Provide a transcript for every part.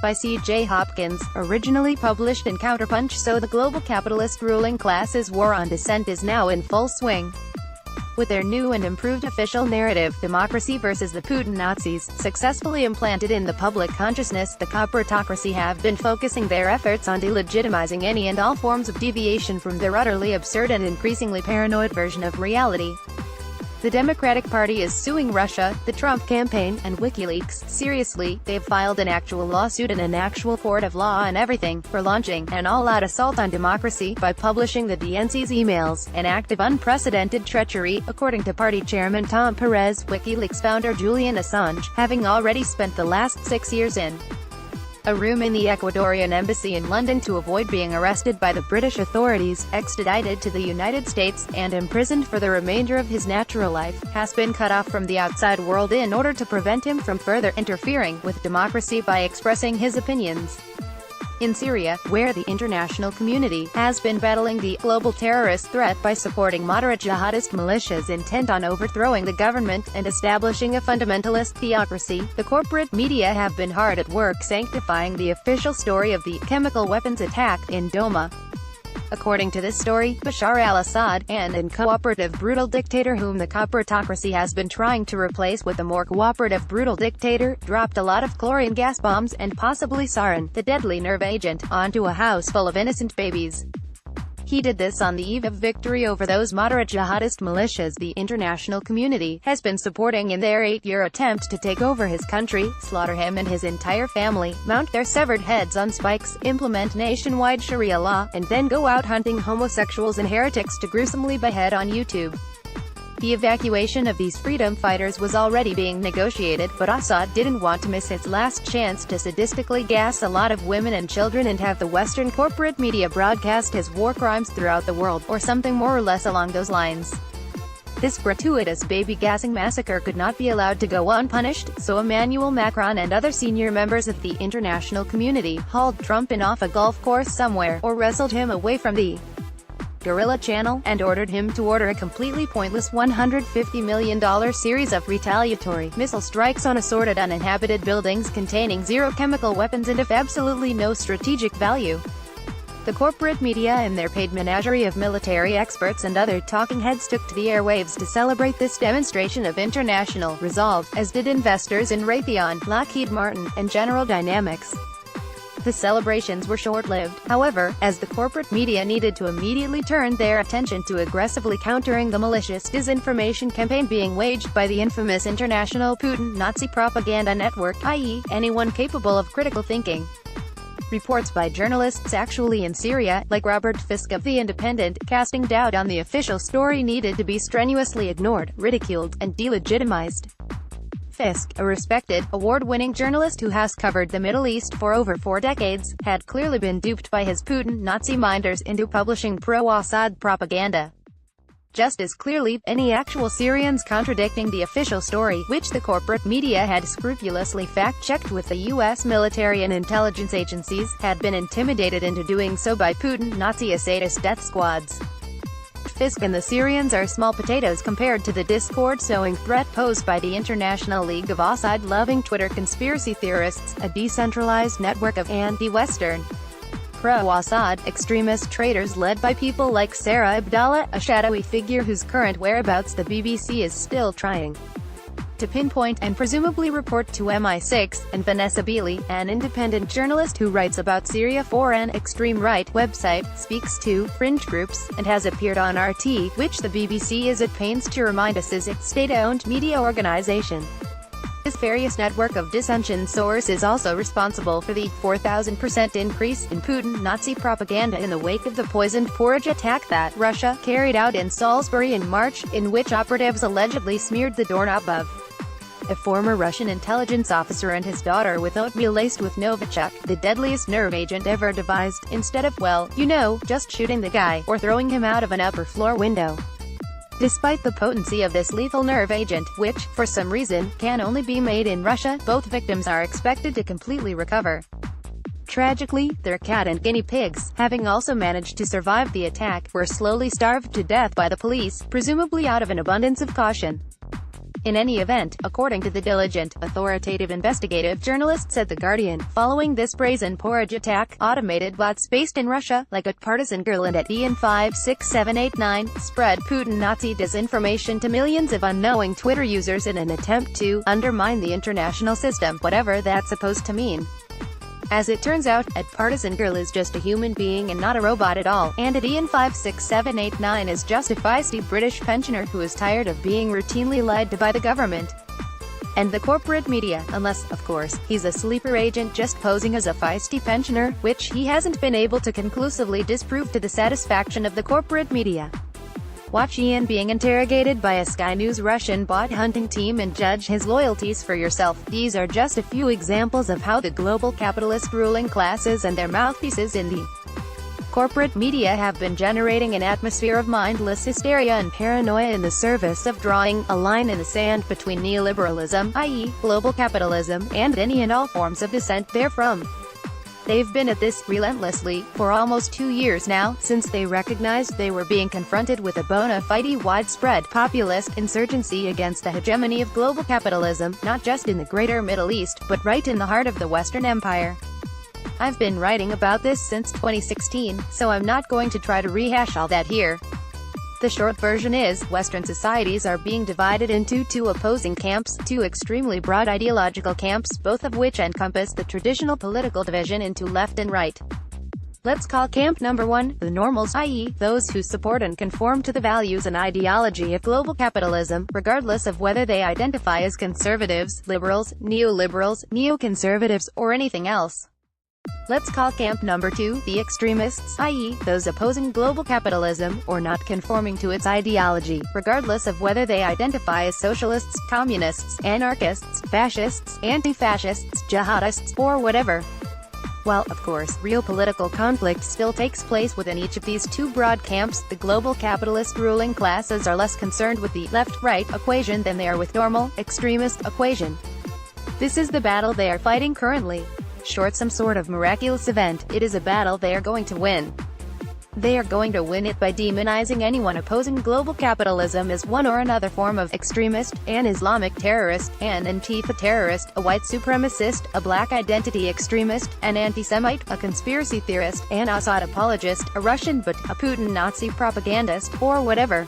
by CJ Hopkins, originally published in CounterPunch So. The global capitalist ruling class's war on dissent is now in full swing. With their new and improved official narrative, democracy versus the Putin-Nazis, successfully implanted in the public consciousness, the corporatocracy have been focusing their efforts on delegitimizing any and all forms of deviation from their utterly absurd and increasingly paranoid version of reality. The Democratic Party is suing Russia, the Trump campaign, and WikiLeaks. Seriously, they've filed an actual lawsuit in an actual court of law and everything, for launching an all-out assault on democracy by publishing the DNC's emails, an act of unprecedented treachery, according to party chairman Tom Perez. WikiLeaks founder Julian Assange, having already spent the last 6 years in a room in the Ecuadorian embassy in London to avoid being arrested by the British authorities, extradited to the United States, and imprisoned for the remainder of his natural life, has been cut off from the outside world in order to prevent him from further interfering with democracy by expressing his opinions. In Syria, where the international community has been battling the global terrorist threat by supporting moderate jihadist militias intent on overthrowing the government and establishing a fundamentalist theocracy, the corporate media have been hard at work sanctifying the official story of the chemical weapons attack in Douma. According to this story, Bashar al-Assad, an cooperative brutal dictator whom the corporatocracy has been trying to replace with a more cooperative brutal dictator, dropped a lot of chlorine gas bombs and possibly sarin, the deadly nerve agent, onto a house full of innocent babies. He did this on the eve of victory over those moderate jihadist militias the international community has been supporting in their 8-year attempt to take over his country, slaughter him and his entire family, mount their severed heads on spikes, implement nationwide Sharia law, and then go out hunting homosexuals and heretics to gruesomely behead on YouTube. The evacuation of these freedom fighters was already being negotiated, but Assad didn't want to miss its last chance to sadistically gas a lot of women and children and have the Western corporate media broadcast his war crimes throughout the world, or something more or less along those lines. This gratuitous baby-gassing massacre could not be allowed to go unpunished, so Emmanuel Macron and other senior members of the international community hauled Trump in off a golf course somewhere, or wrestled him away from the Guerrilla Channel, and ordered him to order a completely pointless $150 million series of retaliatory missile strikes on assorted uninhabited buildings containing zero chemical weapons and of absolutely no strategic value. The corporate media and their paid menagerie of military experts and other talking heads took to the airwaves to celebrate this demonstration of international resolve, as did investors in Raytheon, Lockheed Martin, and General Dynamics. The celebrations were short-lived, however, as the corporate media needed to immediately turn their attention to aggressively countering the malicious disinformation campaign being waged by the infamous international Putin-Nazi propaganda network, i.e., anyone capable of critical thinking. Reports by journalists actually in Syria, like Robert Fisk of The Independent, casting doubt on the official story needed to be strenuously ignored, ridiculed, and delegitimized. Fisk, a respected, award-winning journalist who has covered the Middle East for over 4 decades, had clearly been duped by his Putin-Nazi minders into publishing pro-Assad propaganda. Just as clearly, any actual Syrians contradicting the official story, which the corporate media had scrupulously fact-checked with the U.S. military and intelligence agencies, had been intimidated into doing so by Putin-Nazi Assadist death squads. Fisk and the Syrians are small potatoes compared to the discord-sowing threat posed by the International League of Assad-Loving Twitter conspiracy theorists, a decentralized network of anti-Western, pro-Assad, extremist traitors led by people like Sarah Abdallah, a shadowy figure whose current whereabouts the BBC is still trying to pinpoint, and presumably report to MI6, and Vanessa Beeley, an independent journalist who writes about Syria for an extreme right website, speaks to fringe groups, and has appeared on RT, which the BBC is at pains to remind us is its state-owned media organization. This various network of dissension source is also responsible for the 4,000% increase in Putin-Nazi propaganda in the wake of the poisoned porridge attack that Russia carried out in Salisbury in March, in which operatives allegedly smeared the doorknob of a former Russian intelligence officer and his daughter with oatmeal laced with Novichok, the deadliest nerve agent ever devised, instead of, well, you know, just shooting the guy, or throwing him out of an upper-floor window. Despite the potency of this lethal nerve agent, which, for some reason, can only be made in Russia, both victims are expected to completely recover. Tragically, their cat and guinea pigs, having also managed to survive the attack, were slowly starved to death by the police, presumably out of an abundance of caution. In any event, according to the diligent, authoritative investigative journalists at The Guardian, following this brazen porridge attack, automated bots based in Russia, like @Partisan Girl and @Ian56789, spread Putin-Nazi disinformation to millions of unknowing Twitter users in an attempt to undermine the international system, whatever that's supposed to mean. As it turns out, @Partisan Girl is just a human being and not a robot at all, and @Ian56789 is just a feisty British pensioner who is tired of being routinely lied to by the government and the corporate media, unless, of course, he's a sleeper agent just posing as a feisty pensioner, which he hasn't been able to conclusively disprove to the satisfaction of the corporate media. Watch Ian being interrogated by a Sky News Russian bot hunting team and judge his loyalties for yourself. These are just a few examples of how the global capitalist ruling classes and their mouthpieces in the corporate media have been generating an atmosphere of mindless hysteria and paranoia in the service of drawing a line in the sand between neoliberalism, i.e., global capitalism, and any and all forms of dissent therefrom. They've been at this relentlessly for almost 2 years now, since they recognized they were being confronted with a bona fide widespread populist insurgency against the hegemony of global capitalism, not just in the greater Middle East, but right in the heart of the Western Empire. I've been writing about this since 2016, so I'm not going to try to rehash all that here. The short version is, Western societies are being divided into two opposing camps, two extremely broad ideological camps, both of which encompass the traditional political division into left and right. Let's call camp number one, the normals, i.e., those who support and conform to the values and ideology of global capitalism, regardless of whether they identify as conservatives, liberals, neoliberals, neoconservatives, or anything else. Let's call camp number two, the extremists, i.e., those opposing global capitalism, or not conforming to its ideology, regardless of whether they identify as socialists, communists, anarchists, fascists, anti-fascists, jihadists, or whatever. While, of course, real political conflict still takes place within each of these two broad camps, the global capitalist ruling classes are less concerned with the left-right equation than they are with normal, extremist equation. This is the battle they are fighting currently. Short some sort of miraculous event, it is a battle they are going to win. They are going to win it by demonizing anyone opposing global capitalism as one or another form of extremist, an Islamic terrorist, an Antifa terrorist, a white supremacist, a black identity extremist, an anti-Semite, a conspiracy theorist, an Assad apologist, a Russian but a Putin-Nazi propagandist, or whatever.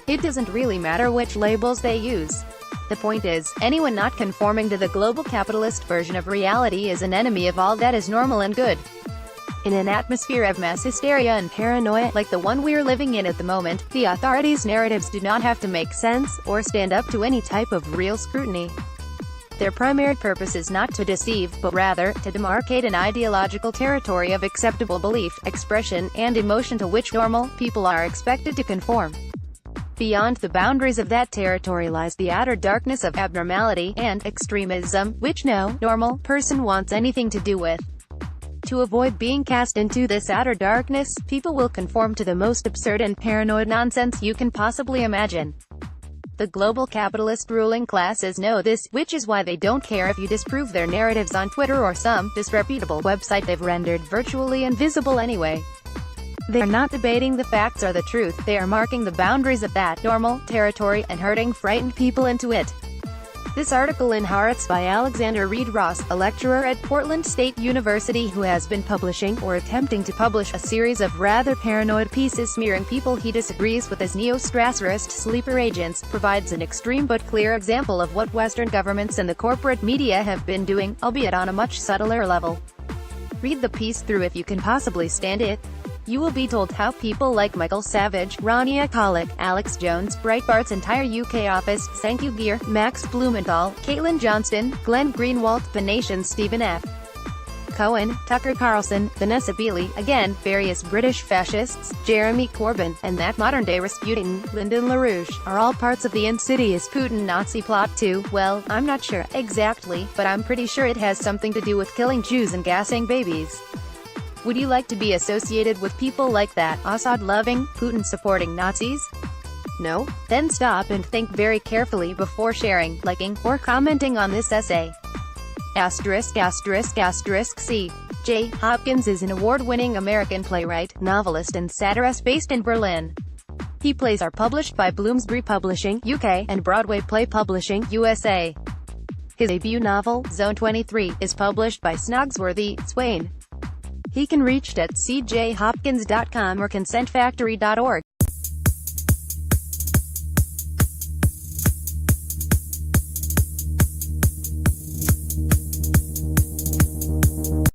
It doesn't really matter which labels they use. The point is, anyone not conforming to the global capitalist version of reality is an enemy of all that is normal and good. In an atmosphere of mass hysteria and paranoia, like the one we're living in at the moment, the authorities' narratives do not have to make sense, or stand up to any type of real scrutiny. Their primary purpose is not to deceive, but rather, to demarcate an ideological territory of acceptable belief, expression, and emotion to which normal people are expected to conform. Beyond the boundaries of that territory lies the outer darkness of abnormality and extremism, which no normal person wants anything to do with. To avoid being cast into this outer darkness, people will conform to the most absurd and paranoid nonsense you can possibly imagine. The global capitalist ruling classes know this, which is why they don't care if you disprove their narratives on Twitter or some disreputable website they've rendered virtually invisible anyway. They're not debating the facts or the truth, they are marking the boundaries of that normal territory and herding frightened people into it. This article in Haaretz by Alexander Reed Ross, a lecturer at Portland State University who has been publishing, or attempting to publish, a series of rather paranoid pieces smearing people he disagrees with as neo-Strasserist sleeper agents, provides an extreme but clear example of what Western governments and the corporate media have been doing, albeit on a much subtler level. Read the piece through if you can possibly stand it. You will be told how people like Michael Savage, Rania Khalek, Alex Jones, Breitbart's entire UK office, Sankey Gear, Max Blumenthal, Caitlin Johnston, Glenn Greenwald, The Nation's Stephen F. Cohen, Tucker Carlson, Vanessa Beeley, again, various British fascists, Jeremy Corbyn, and that modern-day Rasputin, Lyndon LaRouche, are all parts of the insidious Putin-Nazi plot too. Well, I'm not sure exactly, but I'm pretty sure it has something to do with killing Jews and gassing babies. Would you like to be associated with people like that, Assad-loving, Putin-supporting Nazis? No? Then stop and think very carefully before sharing, liking, or commenting on this essay. CJ Hopkins is an award-winning American playwright, novelist and satirist based in Berlin. He plays are published by Bloomsbury Publishing, UK, and Broadway Play Publishing, USA. His debut novel, Zone 23, is published by Snogsworthy, Swain. He can reached at cjhopkins.com or consentfactory.org.